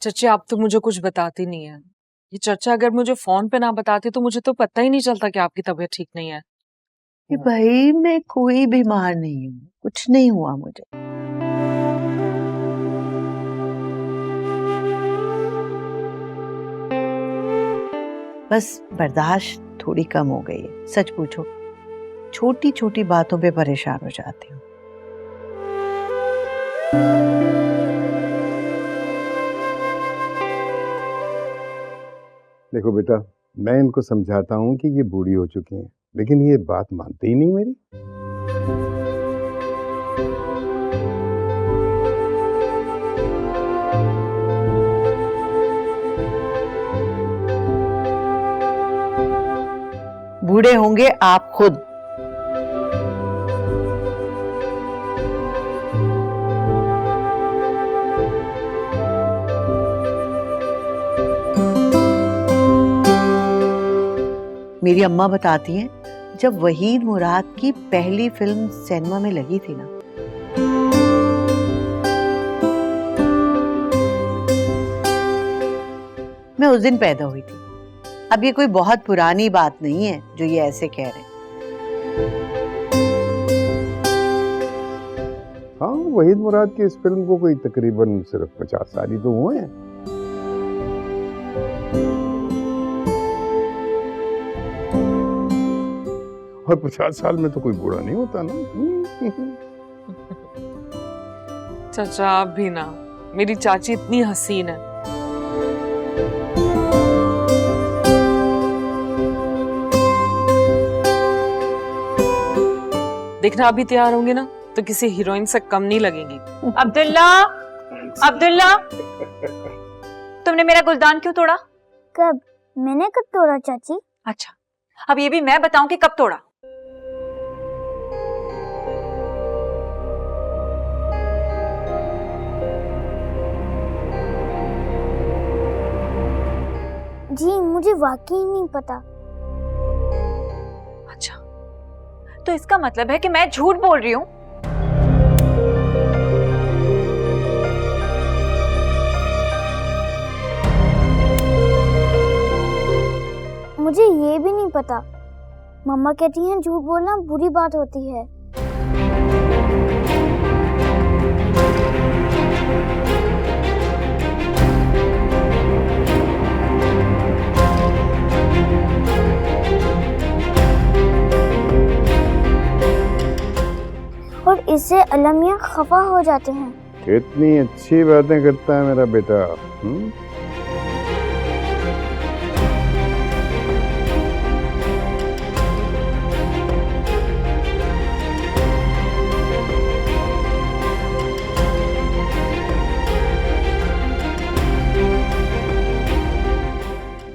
चचे आप तो मुझे कुछ बताती नहीं है। ये चचा अगर मुझे फोन पे ना बताते तो मुझे तो पता ही नहीं चलता कि आपकी तबीयत ठीक नहीं है। भाई मैं कोई बीमार नहीं हूँ, कुछ नहीं हुआ मुझे। बस बर्दाश्त थोड़ी कम हो गई है। सच पूछो, छोटी छोटी बातों पे परेशान हो जाती हूँ। देखो बेटा, मैं इनको समझाता हूँ कि ये बूढ़ी हो चुकी हैं, लेकिन ये बात मानते ही नहीं मेरी। बूढ़े होंगे आप खुद। मेरी अम्मा बताती हैं, जब वहीद मुराद की पहली फिल्म सिनेमा में लगी थी ना, मैं उस दिन पैदा हुई थी। अब ये कोई बहुत पुरानी बात नहीं है जो ये ऐसे कह रहे हैं। हाँ, वहीद मुराद की इस फिल्म को कोई तकरीबन सिर्फ 50 साल ही तो हुए हैं। और 50 साल में तो कोई बूढ़ा नहीं होता ना। चचा आप भी ना, मेरी चाची इतनी हसीन है। देखना अभी तैयार होंगे ना तो किसी हीरोइन से कम नहीं लगेंगी। अब्दुल्ला, अब्दुल्ला, तुमने मेरा गुलदान क्यों तोड़ा? कब? मैंने कब तोड़ा चाची? अच्छा, अब ये भी मैं बताऊं कि कब तोड़ा? जी मुझे वाकई नहीं पता। अच्छा, तो इसका मतलब है कि मैं झूठ बोल रही हूँ। मुझे ये भी नहीं पता। मम्मा कहती हैं झूठ बोलना बुरी बात होती है। और इससे अलमिया खफा हो जाते हैं। कितनी अच्छी बातें करता है मेरा बेटा।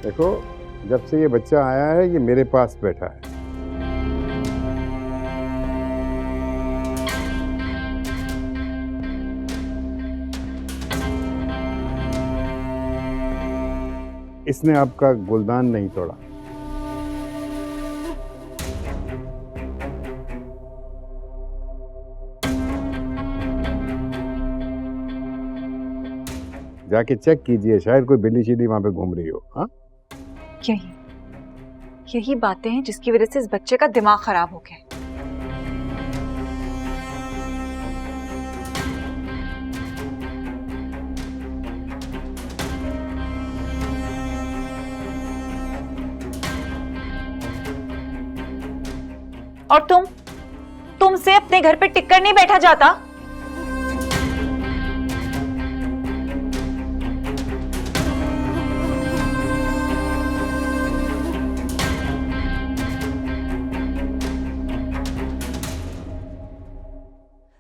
देखो, जब से ये बच्चा आया है ये मेरे पास बैठा है। इसने आपका गुलदान नहीं तोड़ा। जाके चेक कीजिए, शायद कोई बिल्ली शीली वहां पे घूम रही हो। हाँ, यही बातें हैं जिसकी वजह से इस बच्चे का दिमाग खराब हो गया। और तुमसे अपने घर पे टिककर नहीं बैठा जाता?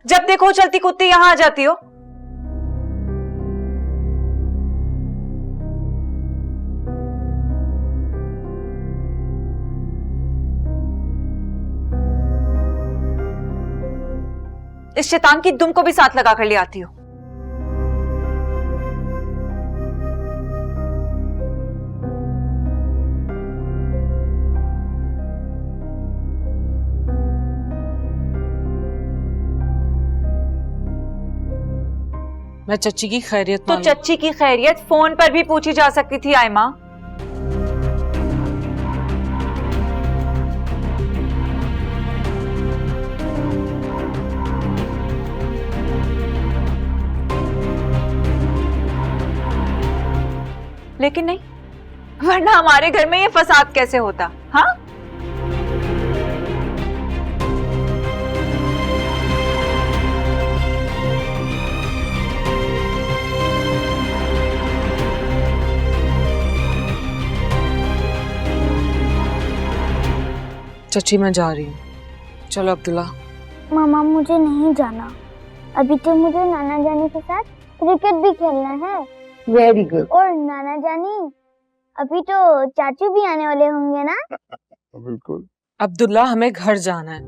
जब देखो चलती कुत्ती यहां आ जाती हो। इस शैतान की दुम को भी साथ लगा कर ले आती हो। मैं चच्ची की खैरियत तो मालूम। चच्ची की खैरियत फोन पर भी पूछी जा सकती थी आयमा। लेकिन नहीं, वरना हमारे घर में ये फसाद कैसे होता? हाँ, चच्ची मैं जा रही हूँ, चलो अब्दुल्ला। मामा मुझे नहीं जाना, अभी तो मुझे नाना जानी के साथ क्रिकेट भी खेलना है। Very good. और नाना जानी, अभी तो चाचू भी आने वाले होंगे ना? बिल्कुल। अब्दुल्ला हमें घर जाना है।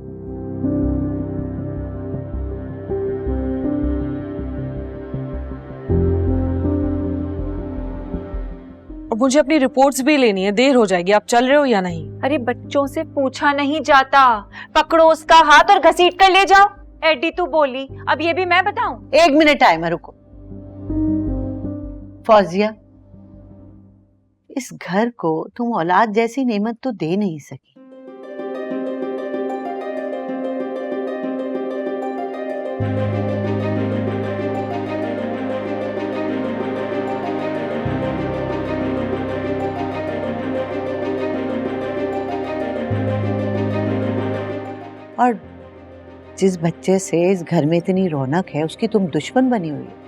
और मुझे अपनी रिपोर्ट्स भी लेनी है, देर हो जाएगी। आप चल रहे हो या नहीं? अरे बच्चों से पूछा नहीं जाता, पकड़ो उसका हाथ और घसीट कर ले जाओ। एडी तू बोली, अब ये भी मैं बताऊं? 1 मिनट आयमा, रुको। फौजिया, इस घर को तुम औलाद जैसी नेमत तो दे नहीं सकी। और जिस बच्चे से इस घर में इतनी रौनक है, उसकी तुम दुश्मन बनी हुई हो।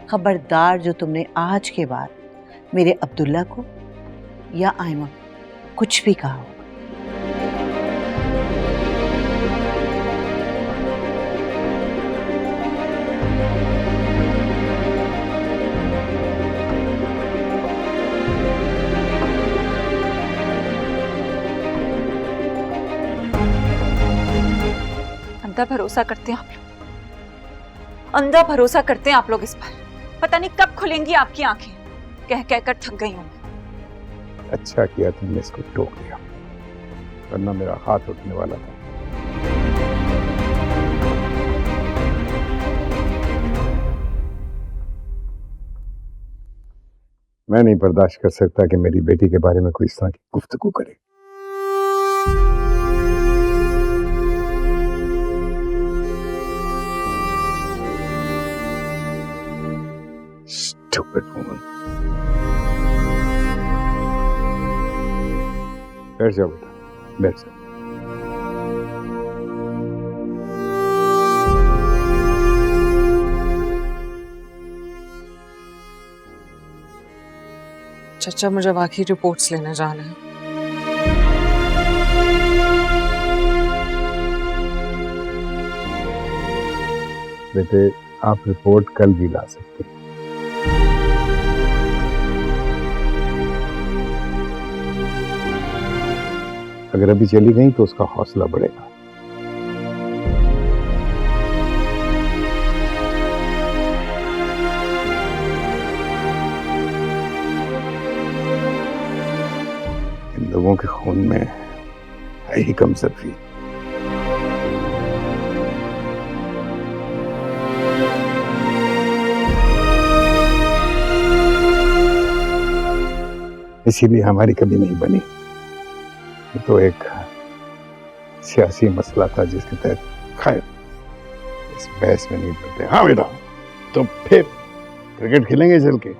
खबरदार, जो तुमने आज के बाद मेरे अब्दुल्ला को या आयमा कुछ भी कहा हो। अंधा भरोसा करते हैं आप लोग, अंधा भरोसा करते हैं आप लोग इस पर। पता नहीं कब खुलेंगी आपकी आंखें। कह कहकर थक गई हूँ। अच्छा किया तुमने इसको टोक दिया, वरना मेरा हाथ उठने वाला था। मैं नहीं बर्दाश्त कर सकता कि मेरी बेटी के बारे में कोई इस तरह की गुफ्तगू करे। Stupid woman. बैठ जाओ बेटा, बैठ जाओ। चचा मुझे बाकी रिपोर्ट्स लेने जाना है। बेटे, आप रिपोर्ट कल भी ला सकते हैं। अगर अभी चली गई तो उसका हौसला बढ़ेगा। इन लोगों के खून में है ही कमसरफी। इसीलिए हमारी कभी नहीं बनी। तो एक सियासी मसला था जिसके तहत खैर इस बहस में नहीं पड़ते। हाँ बेटा, तो फिर क्रिकेट खेलेंगे चल के।